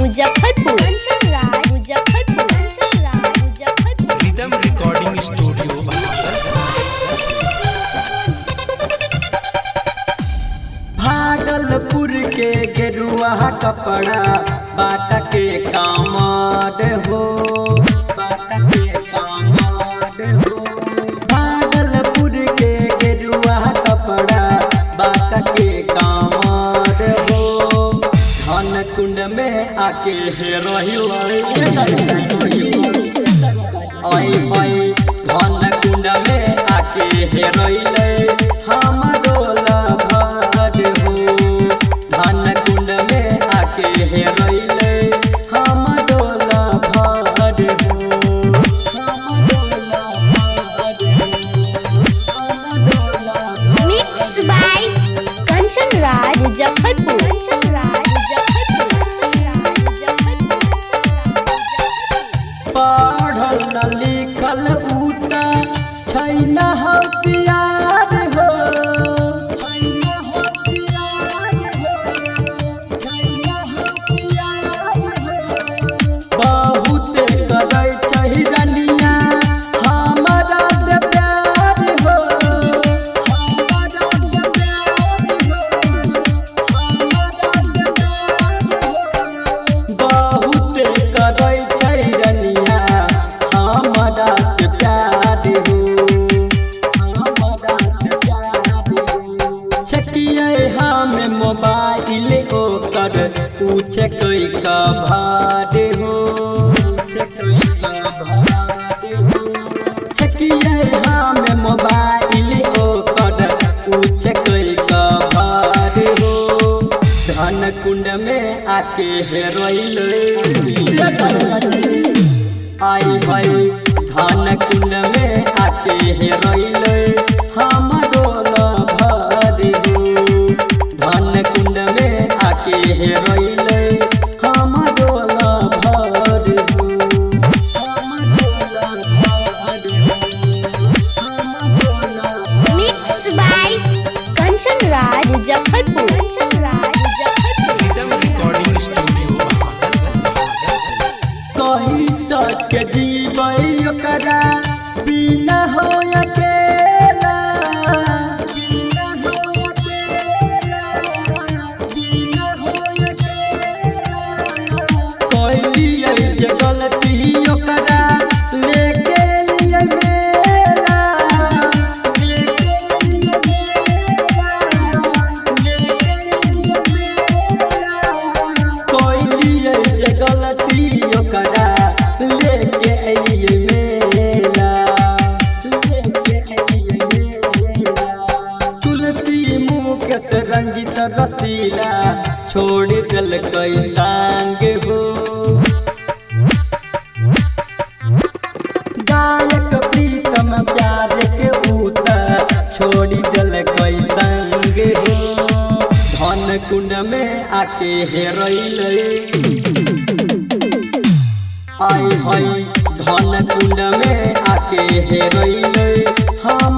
Muzaffarpur rhythm recording studio Bhagalpur के गेरुआ कपड़ा बाटा के कामद हो, बाटा के कामद हो। भागलपुर के गेरुआ कपड़ा बाटा के कामद हो। धन कुंड में आके हेरोई धन कुंड में आके हेरोई हमरो लभद हो। धन कुंड में आके हेरोई हमरो लभद हो, हमरो लभद हो, हमरो लभद। मिक्स बाय कंचन राज मुजफ्फरपुर पढ़ल न लिखल उता छैन होशियार हो, छैन होशियार हो, छैन होशियार हो। बहुत करै छै रनिया हमरा से प्यार हो, हमरा से प्यार हो, हमरा से प्यार हो। बहुत करै छै रनिया हमरा से प्यार हो, हमरा से प्यार हो। छकिए हम मोबाइल ओकर पूछे कोई का भार हो, पूछे कोई का भार हो। छकिए हम मोबाइल ओकर पूछे कोई का भार हो। धन कुंड में आके हेरोइल आई भाई। धन कुंड में आके हेरोइल हमरो लभद हो। धन कुंड में आके हेरोइल हमरो लभद हो, हमरो लभद हो, हमरो लभद। Mix by Kanchan Raj Muzaffarpur rhythm recording studio कही सक जीवै ओकरा बिना हो अकेला, बिना हो अकेला, बिना हो अकेला। कइलियै जे गलती ओकरा लेके लिए मेला, लेके लिए मेला, लेके लिए मेला। कइलियै जे गलती ओकरा लेके अइए मेला, लेके अइए मेला। तुलसी मुकेश रंजित रसीला छोड़ दिलकै संग हो। गायक प्रीतम प्यार के उता छोड़ दिलकै संग हो। धन कुंड में आके हेरोइल आई भाई। धन कुंड में आके हेरोइल हम